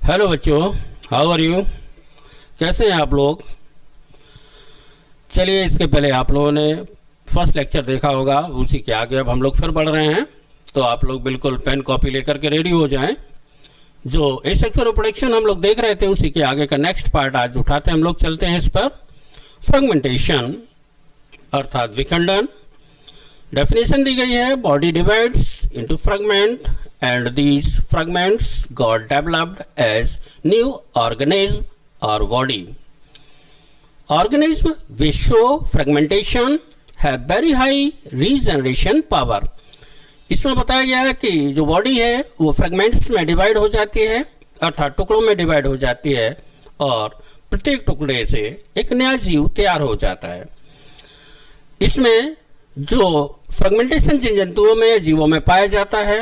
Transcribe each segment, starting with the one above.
Hello बच्चों, how are you? कैसे हैं आप लोग? चलिए, इसके पहले आप लोगों ने फर्स्ट लेक्चर देखा होगा, उसी के आगे अब हम लोग फिर बढ़ रहे हैं। तो आप लोग बिल्कुल पेन कॉपी लेकर के रेडी हो जाएं। जो एसेक्सुअल रिप्रोडक्शन हम लोग देख रहे थे, उसी के आगे का नेक्स्ट पार्ट आज उठाते हैं हम लोग। चलते हैं इस पर। फ्रेगमेंटेशन अर्थात विखंडन। डेफिनेशन दी गई है, body divides into fragment and these fragments got developed as new organism or body. Organism which show fragmentation have very high regeneration power. इसमें बताया गया है कि जो बॉडी है वो फ्रेगमेंट्स में डिवाइड हो जाती है, अर्थात टुकड़ों में डिवाइड हो जाती है, और प्रत्येक टुकड़े से एक नया जीव तैयार हो जाता है। इसमें जो फ्रेगमेंटेशन जिन जंतुओं में जीवों में पाया जाता है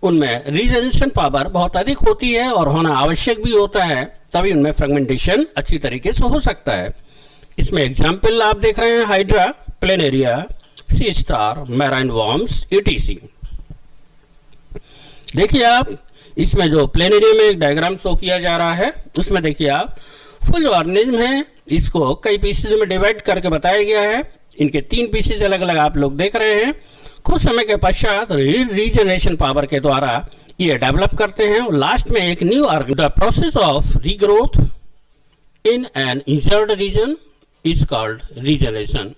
उनमें रीजनरेशन पावर बहुत अधिक होती है और होना आवश्यक भी होता है, तभी उनमें फ्रेगमेंटेशन अच्छी तरीके से हो सकता है। इसमें एग्जाम्पल आप देख रहे हैं, हाइड्रा, प्लेनेरिया, सी स्टार, मैराइन वॉर्म्स, ईटीसी। देखिए आप, इसमें जो प्लेनेरिया में एक डायग्राम शो किया जा रहा है, उसमें देखिए आप फुल ऑर्गेनिज्म है, इसको कई पीसेज में डिवाइड करके बताया गया है। इनके 3 पीसेज अलग अलग आप लोग देख रहे हैं। कुछ समय के पश्चात रीजनरेशन पावर के द्वारा ये डेवलप करते हैं और लास्ट में एक new organism. The process of regrowth in an injured region is called regeneration.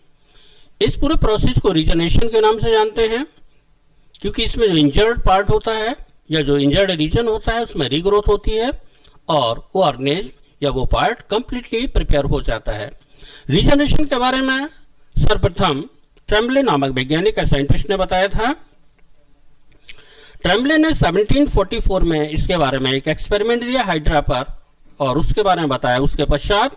इस पूरे प्रोसेस को रीजनरेशन के नाम से जानते हैं, क्योंकि इसमें जो इंजर्ड पार्ट होता है या जो इंजर्ड रीजन होता है उसमें रीग्रोथ होती है और वो ऑर्गेनिज्म या वो पार्ट कंप्लीटली प्रिपेयर हो जाता है। रीजनरेशन के बारे में सर्वप्रथम ट्रेम्बले नामक वैज्ञानिक का साइंटिस्ट ने बताया था। ट्रेम्बले ने 1744 में इसके बारे में एक एक्सपेरिमेंट दिया हाइड्रा पर और उसके बारे में बताया। उसके पश्चात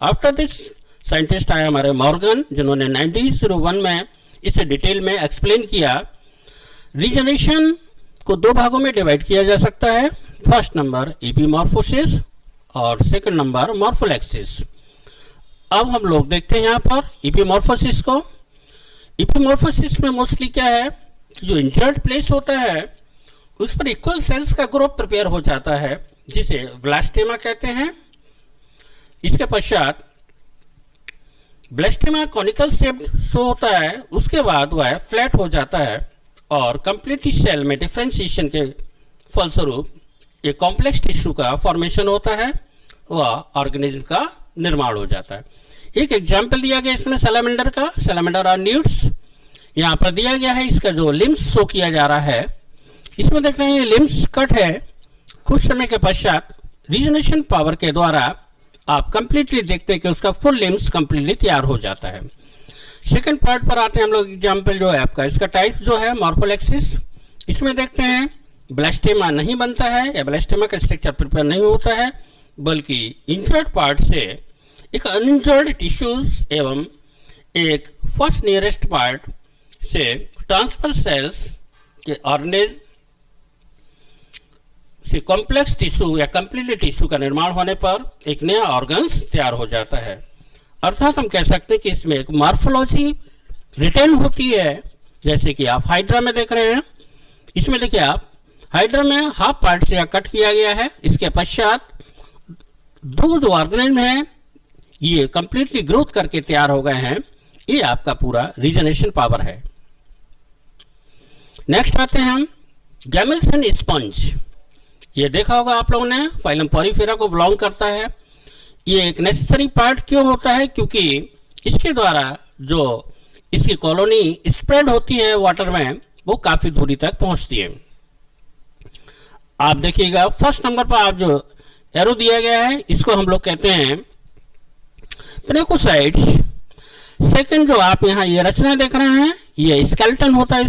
आफ्टर दिस साइंटिस्ट आया हमारे मॉर्गन, जिन्होंने 1901 में इसे डिटेल में एक्सप्लेन किया। रीजनरेशन को 2 भागों में डिवाइड किया जा सकता है। फर्स्ट नंबर एपीमॉर्फोसिस और सेकंड नंबर मॉर्फोलेक्सिस। अब हम लोग देखते हैं यहाँ पर एपीमॉर्फोसिस को। एपीमॉर्फोसिस में मोस्टली क्या है कि जो इंजर्ड प्लेस होता है उस पर इक्वल सेल्स का ग्रुप प्रिपेयर हो जाता है, जिसे ब्लास्टेमा कहते हैं। इसके पश्चात ब्लास्टेमा कॉनिकल शेप शो होता है, उसके बाद वह फ्लैट हो जाता है और कंप्लीटली सेल में डिफरेंशिएशन के फलस्वरूप एक कॉम्प्लेक्स टिश्यू का फॉर्मेशन होता है, वह ऑर्गेनिज्म का निर्माण हो जाता है। एक एग्जाम्पल दिया गया इसमें सैलामेंडर का, सैलामेंडर आर न्यूट्स। यहाँ पर दिया गया है, इसका जो लिम्स शो किया जा रहा है, इसमें देख रहे हैं लिम्स कट है। कुछ समय के पश्चात रीजनरेशन पावर के द्वारा आप कंप्लीटली देखते हैं कि उसका फुल लिम्स कंप्लीटली तैयार हो जाता है। सेकंड पार्ट पर आते हैं हम लोग। एग्जाम्पल जो है आपका, इसका टाइप जो है मॉर्फोलेक्सिस। इसमें देखते हैं ब्लास्टेमा नहीं बनता है या ब्लास्टेमा का स्ट्रक्चर प्रिपेयर नहीं होता है, बल्कि इंजर्ड पार्ट से एक अनइंजर्ड टिश्यूज एवं एक फर्स्ट नियरेस्ट पार्ट से ट्रांसफर सेल्स के ऑर्गेनिज्म से कॉम्प्लेक्स टिश्यू या कंप्लीटली टिश्यू का निर्माण होने पर एक नया ऑर्गन्स तैयार हो जाता है। अर्थात हम कह सकते हैं कि इसमें एक मॉर्फोलॉजी रिटेन होती है, जैसे कि आप हाइड्रा में देख रहे हैं। इसमें देखिए आप, हाइड्रा में हाफ पार्ट से कट किया गया है। इसके पश्चात 2 जो ऑर्गेनिज्म है ये कंप्लीटली ग्रोथ करके तैयार हो गए हैं। ये आपका पूरा रीजनरेशन पावर है। नेक्स्ट आते हैं हम गैमेल्सन स्पंज। ये देखा होगा आप लोगों ने, फाइलम पॉलीफेरा को बिलोंग करता है। ये एक नेसेसरी पार्ट क्यों होता है? क्योंकि इसके द्वारा जो इसकी कॉलोनी स्प्रेड होती है वाटर में, वो काफी दूरी तक पहुंचती है। आप देखिएगा फर्स्ट नंबर पर आप जो एरो दिया गया है, इसको हम लोग कहते हैं प्रेकोसाइट्स। सेकंड जो आप यहाँ ये रचना देख रहे हैं, ये स्केलेटन होता है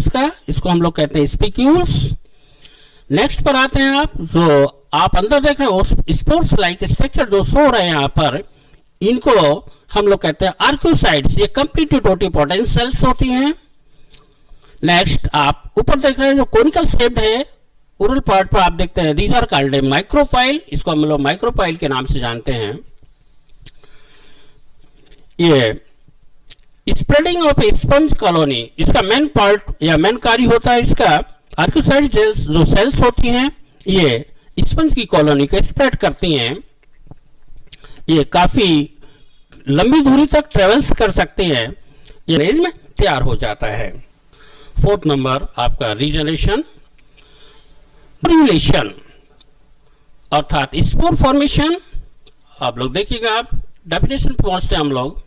इसको हम लोग कहते हैं स्पिक्यूल्स। नेक्स्ट पर आते हैं आप, जो आप अंदर देख रहे हैं स्पोर्ट्स लाइक स्ट्रक्चर जो शो रहे हैं यहाँ पर, इनको हम लोग कहते हैं आर्क्योसाइट्स। ये कंप्लीटली टोटिपोटेंट सेल्स होती हैं। नेक्स्ट आप ऊपर देख रहे हैं जो कोनिकल शेप है, ओरल पार्ट पर आप देखते हैं, दीज आर कॉल्ड माइक्रोफाइल। इसको हम लोग माइक्रोफाइल के नाम से जानते हैं। ये spreading of A sponge colony, इसका मेन पार्ट या मेन कार्य होता है इसका आर्क्योसाइट जेल्स जो सेल्स होती हैं, ये स्पंज की कॉलोनी को स्प्रेड करती हैं, ये काफी लंबी दूरी तक ट्रेवल्स कर सकते हैं, ये रेंज में तैयार हो जाता है। फोर्थ नंबर आपका रीजनरेशन रिलेशन अर्थात स्पोर फॉर्मेशन। आप लोग देखिएगा, आप डेफिनेशन पे पहुंचते हैं हम लोग।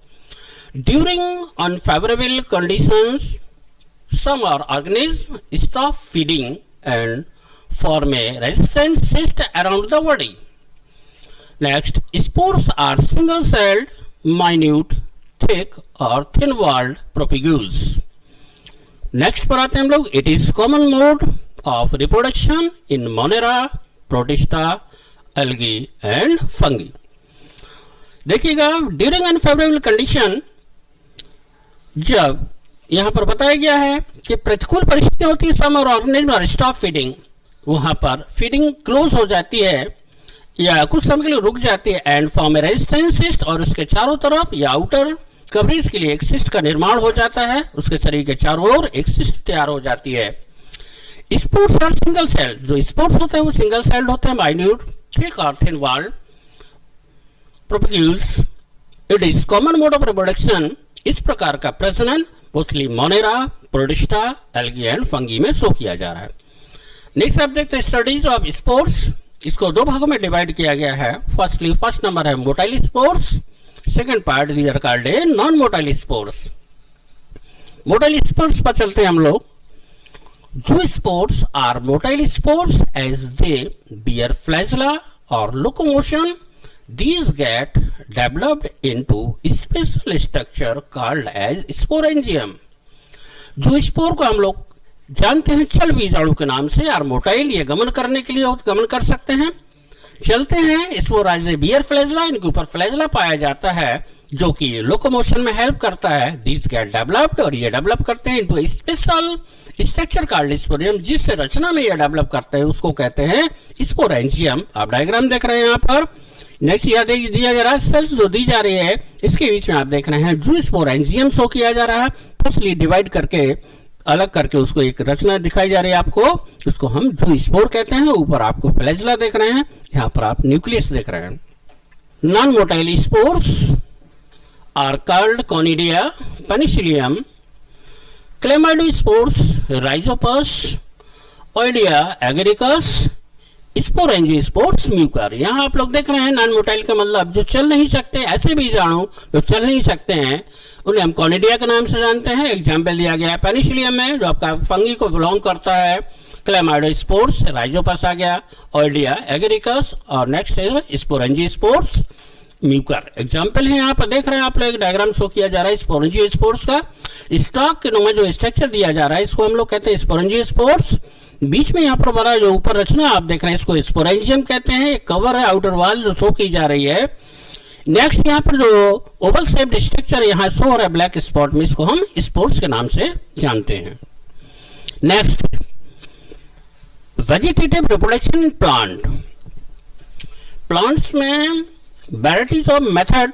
During unfavourable conditions some organism stop feeding and form a resistant cyst around the body. Next, spores are single-celled, minute, thick or thin-walled propagules. Next पर आते हैं हम लोग। It is common mode of reproduction in Monera, Protista, algae and fungi. देखिएगा, during unfavorable condition, जब यहाँ पर बताया गया है कि प्रतिकूल परिस्थितियां होती है, सम और ऑर्गेनिज्म और स्टॉप फीडिंग, वहां पर फीडिंग क्लोज हो जाती है या कुछ समय के लिए रुक जाती है, and form A resistance cyst, और उसके चारों तरफ या आउटर कवरेज के लिए एक सिस्ट का निर्माण हो जाता है, उसके शरीर के चारों ओर एक सिस्ट तैयार हो जाती है। स्पोर्स आर सिंगल सेल, जो स्पोर्स होते हैं वो सिंगल सेल्ड होते हैं, माइन्यूट, थिक और thin walled propagules. It is common mode of reproduction. इस प्रकार का प्रजनन mostly monera, protista, algae and fungi में शो किया जा रहा है। नेक्स्ट आप देखते हैं स्टडीज ऑफ स्पोर्स। इसको दो भागों में डिवाइड किया गया है। फर्स्ट नंबर है motile spores, second part these are called non motile spores. Motile spores पर चलते हैं हम लोग। जो spores are motile spores as they bear flagella और locomotion, these get developed into special structure called as sporangium। जो spore को हम लोग जानते हैं चल बीजाणु के नाम से, और मोटाइल ये गमन करने के लिए गमन कर सकते हैं, चलते हैं। स्पोर आज बियर फ्लैजला, इनके ऊपर फ्लैजला पाया जाता है जो कि लोकोमोशन में हेल्प करता है। these get developed, और ये डेवलप करते हैं into स्पेशल स्ट्रक्चर कॉल्ड स्पोरियम, जिस रचना में ये डेवलप करते हैं उसको कहते हैं स्पोरेंजियम। आप डायग्राम देख रहे हैं यहाँ पर। नेक्स्ट यह दिया जा रहा है सेल्स जो दी जा रही है, इसके बीच में आप देख रहे हैं जो स्पोरेंजियम शो किया जा रहा है, फर्स्टली डिवाइड करके अलग करके उसको एक रचना दिखाई जा रही है आपको, उसको हम जू स्पोर कहते हैं। ऊपर आपको फ्लैजला देख रहे हैं, यहाँ पर आप न्यूक्लियस देख रहे हैं। Non motile spores are called conidia, penicillium, chlamydospores, rhizopus, oidia agaricus, sporangiospores, mucor. यहाँ आप लोग देख रहे हैं नॉन मोटाइल का मतलब जो चल नहीं सकते, ऐसे बीजाणु जो चल नहीं सकते हैं उन्हें हम कॉनिडिया के नाम से जानते हैं। एग्जाम्पल दिया गया है पेनिसिलियम में जो आपका फंगी को बिलोंग करता है, क्लेमाइडोस्पोर्स, राइजोपस आ गया, ओइडिया एगरिकस, और नेक्स्ट है स्पोरेंजियोस्पोर्स, म्यूकर। एग्जाम्पल है यहाँ पर देख रहे हैं आप लोग, डायग्राम शो किया जा रहा है स्पोरेंजियोस्पोर्स का। स्टॉक के नुमा जो स्ट्रक्चर दिया जा रहा है इसको हम लोग कहते हैं स्पोरेंजियोस्पोर्स। बीच में यहाँ पर बड़ा जो ऊपर रचना आप देख रहे हैं इसको स्पोरेंजियम कहते हैं। एक कवर है आउटर वॉल जो शो की जा रही है। नेक्स्ट यहाँ पर जो ओवल शेप्ड स्ट्रक्चर यहाँ शो हो रहा है ब्लैक स्पॉट में, इसको हम स्पोर्स के नाम से जानते हैं। Next vegetative reproduction in plant. Plants में varieties of method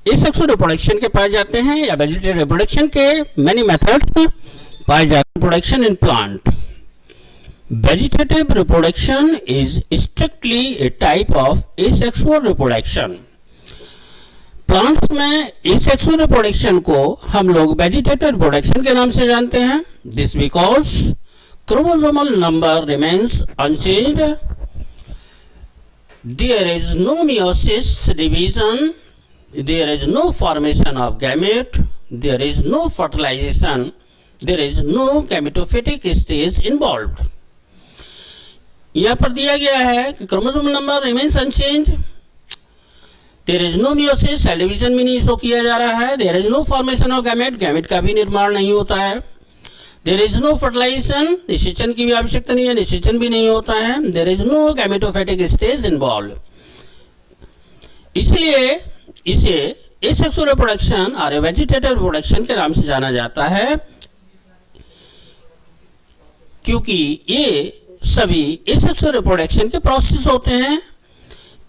asexual reproduction के पाए जाते हैं या वेजिटेटिव रिप्रोडक्शन के मेनी मेथड्स पाए जाते हैं। Reproduction in plant. Vegetative reproduction is strictly a type of asexual reproduction। Plants में asexual reproduction को हम लोग vegetative reproduction के नाम से जानते हैं। This because chromosomal number remains unchanged, there is no meiosis division, there is no formation of gamete, there is no fertilization, there is no gametophytic stage involved। यहाँ पर दिया गया है कि chromosome number remains unchanged, there is no meiosis, cell division भी नहीं show किया जा रहा है, there is no formation of gamete, gamete का भी निर्माण नहीं होता है, देयर इज नो फर्टिलाइजेशन, निषेचन की भी आवश्यकता नहीं है, निषेचन भी नहीं होता है, there is no gametophytic stage involve. इसलिए इसे एसेक्सुअल रिप्रोडक्शन और वेजिटेटिव रिप्रोडक्शन के नाम से जाना जाता है, क्योंकि ये सभी एसेक्सुअल रिप्रोडक्शन के प्रोसेस होते हैं।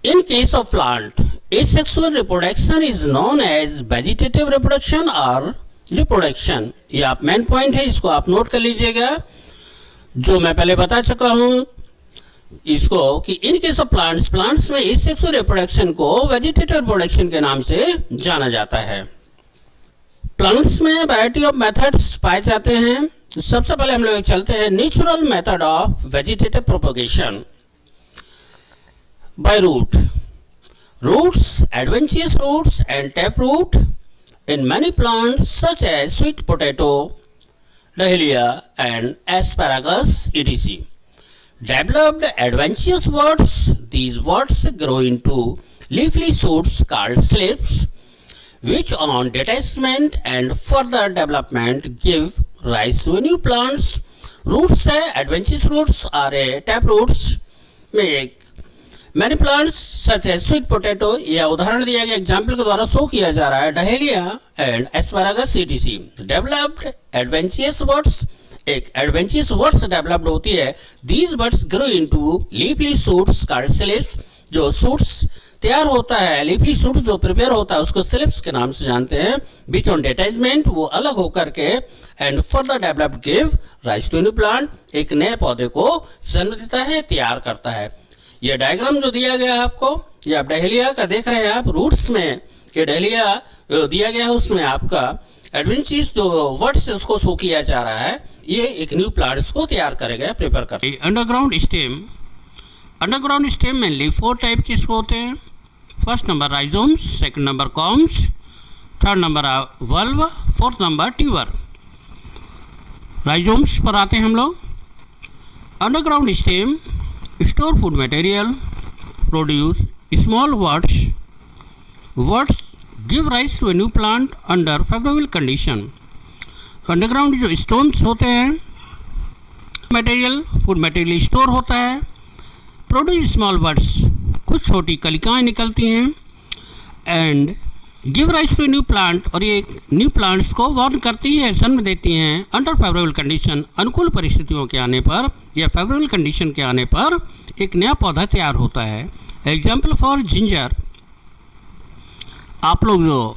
In case of plant asexual reproduction is known as vegetative reproduction और रिप्रोडक्शन। ये आप मेन पॉइंट है, इसको आप नोट कर लीजिएगा। जो मैं पहले बता चुका हूं इसको कि इन केस ऑफ प्लांट्स में इस सेक्सुअल रिप्रोडक्शन को वेजिटेटिव प्रोडक्शन के नाम से जाना जाता है। प्लांट्स में वैरायटी ऑफ मेथड्स पाए जाते हैं। सबसे पहले हम लोग चलते हैं natural method of vegetative propagation by root. Roots, adventitious roots and tap root in many plants such as sweet potato, dahlia and asparagus etc. Developed adventitious worts. These worts grow into leafy shoots called slips, which on detachment and further development give rise to new plants. Roots है, adventitious roots are tap roots में Many plants such as sweet potato, यह उदाहरण दिया गया example के द्वारा show किया जा रहा है, dahlia and asparagus etc. Developed adventitious words, एक एडवेंचियस वर्ड्स डेवलप्ड होती है। These words grow into leafy shoots called slips, जो शूट्स तैयार होता है, लीफली शूट्स जो प्रिपेयर होता है उसको स्लिप्स के नाम से जानते हैं। बीच ऑन डिटैचमेंट वो अलग होकर के and further developed give rise to new plant, एक नए पौधे को जन्म देता है, तैयार करता है। ये डायग्राम जो दिया गया है आपको, ये आप डहेलिया का देख रहे हैं आप, रूट्स में ये डहेलिया दिया गया है, उसमें आपका एडवेंचियस जो वर्ड्स उसको शो किया जा रहा है, ये एक न्यू प्लांट्स को तैयार करेगा, प्रिपेयर करेगा। अंडरग्राउंड स्टेम मेनली 4 टाइप के होते हैं। First number rhizomes, second number corms, third number वल्व, फोर्थ नंबर ट्यूबर। राइजोम्स पर आते हैं हम लोग। Underground stem store food material, produce small worts. Worts give rise to a new plant under favorable condition. Underground जो stones होते हैं, material, food material store होता है, प्रोड्यूस स्मॉल वर्ड्स, कुछ छोटी कलिकाएं निकलती हैं, and give rise to new plant, और ये न्यू प्लांट्स को वॉर्न करती है, जन्म देती हैं अंडर फेवरेबल कंडीशन, अनुकूल परिस्थितियों के आने पर या फेवरेबल कंडीशन के आने पर एक नया पौधा तैयार होता है। एग्जाम्पल फॉर जिंजर, आप लोग जो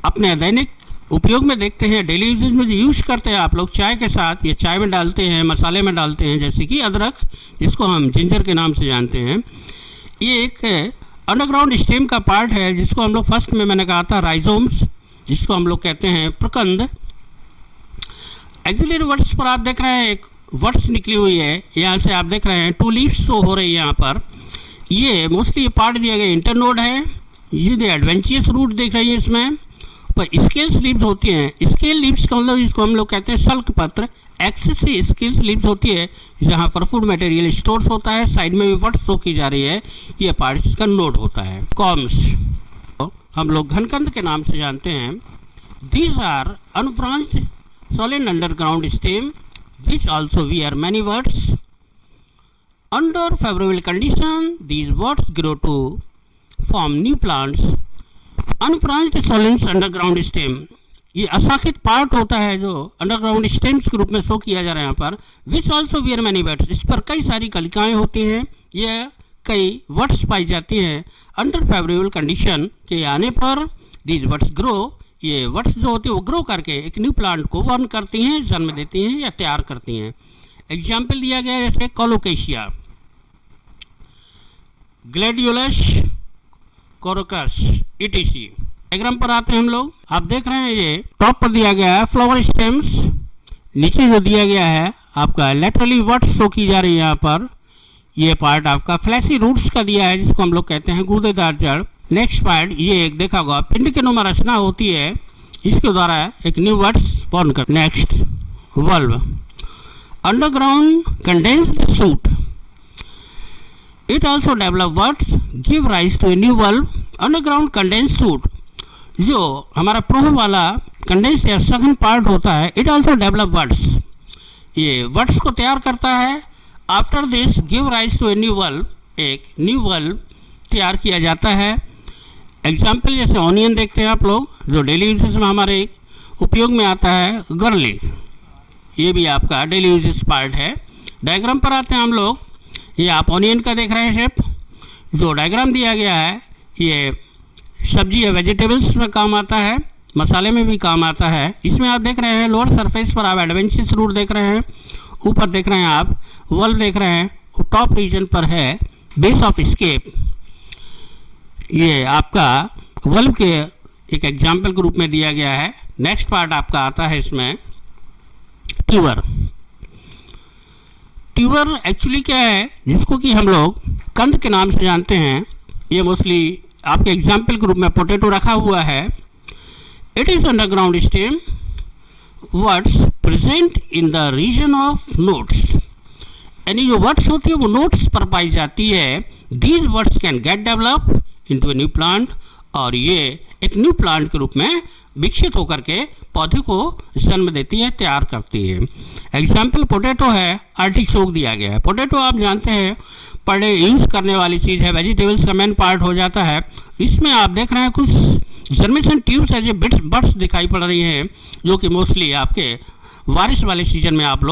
अपने दैनिक उपयोग में देखते हैं, डेली यूजेज में जो यूज करते हैं आप लोग चाय के साथ, या चाय में डालते हैं, मसाले में डालते हैं, जैसे कि अदरक, जिसको हम जिंजर के नाम से जानते हैं। ये एक अंडरग्राउंड स्टेम का पार्ट है, जिसको हम लोग फर्स्ट में मैंने कहा था राइजोम्स, जिसको हम लोग कहते हैं प्रकंद। एक्सिलरी वर्ड्स पर आप देख रहे हैं एक वर्ड्स निकली हुई है, यहाँ से आप देख रहे हैं 2 लीव्स शो हो रही है यहाँ पर। ये मोस्टली पार्ट दिया गया इंटरनोड है, ये एडवेंचियस रूट देख रही है इसमें, पर स्केल्स लीव्स होती हैं। स्केल लीव्स का मतलब इसको हम लोग कहते हैं सल्क पत्र। एक्सेस से स्केल्स लीव्स होती है जहाँ पर फूड मटेरियल स्टोर्स होता है, साइड में भी वर्ड्स शो की जा रही है, ये पार्ट इसका नोड होता है। कॉम्स हम लोग घनकंद के नाम से जानते हैं। These are unbranched solid underground stem which also wear many words. Under favorable condition, these words grow to form new plants. Unbranched solid underground stem, ये अशाखित पार्ट होता है जो अंडरग्राउंड स्टेम्स के रूप में शो किया जा रहा है यहाँ पर। Which also wear many words, इस पर कई सारी कलिकाएं होती हैं, यह कई वर्ड्स पाई जाती हैं। अंडर फेवरेबल कंडीशन के आने पर दीज वर्ड्स ग्रो, ये वर्ड्स जो होती है वो ग्रो करके एक न्यू प्लांट को वॉर्न करती हैं, जन्म देती हैं या तैयार करती हैं। एग्जाम्पल दिया गया है जैसे कोलोकेशिया, ग्लैडियोलस, कोरोकस etc। डायग्राम पर आते हैं हम लोग, आप देख रहे हैं ये टॉप पर दिया गया है फ्लावर स्टेम्स, नीचे जो दिया गया है आपका लेटरली वर्ड्स शो की जा रही है यहाँ पर। ये पार्ट आपका फ्लैशी रूट्स का दिया है, जिसको हम लोग कहते हैं गूदेदार जड़। नेक्स्ट पार्ट ये एक देखा होगा पिंड के नुमा रचना होती है, इसके द्वारा एक न्यू वर्ड्स फॉर्म कर। Next valve, underground condensed shoot, it also develop words give rise to a new valve. Underground condensed shoot, जो हमारा प्रोह वाला कंडेंस्ड या सघन पार्ट होता है, इट आल्सो डेवलप वर्ड्स, ये वर्ड्स को तैयार करता है। After this give rise to a new वल्व, एक न्यू वल्व तैयार किया जाता है। एग्जाम्पल जैसे ऑनियन देखते हैं आप लोग, जो डेली यूजेस में हमारे उपयोग में आता है, गर्लिक, ये भी आपका डेली यूजेस पार्ट है। डायग्राम पर आते हैं हम लोग, ये आप ऑनियन का देख रहे हैं शेप, जो डायग्राम दिया गया है ये सब्जी या वेजिटेबल्स में काम आता है, मसाले में भी काम आता है। इसमें आप देख रहे हैं लोअर सरफेस पर आप एडवेंचियस रूट देख रहे हैं, ऊपर देख रहे हैं आप वल्व देख रहे हैं, टॉप रीजन पर है बेस ऑफ स्केप। ये आपका वल्व के एक एग्जाम्पल के रूप में दिया गया है। नेक्स्ट पार्ट आपका आता है इसमें ट्यूबर। ट्यूबर एक्चुअली क्या है, जिसको कि हम लोग कंद के नाम से जानते हैं। ये मोस्टली आपके एग्जाम्पल के रूप में पोटैटो रखा हुआ है। It is underground stem buds present in the region of nodes, यानी जो वर्ड्स होती है वो नोट्स पर पाई जाती है। These words can get develop into a new plant, और ये एक न्यू प्लांट के रूप में विकसित होकर के पौधे को जन्म देती है, तैयार करती है। एग्जाम्पल पोटैटो है, आर्टिचोक दिया गया है। पोटैटो आप जानते हैं पर यूज करने वाली चीज़ है, वेजिटेबल्स का मेन पार्ट हो जाता है। इसमें आप देख रहे हैं कुछ जर्मेशन ट्यूब्स है जो बर्ड्स दिखाई पड़ रही हैं, जो कि मोस्टली आपके बारिश वाले सीजन में आप लोग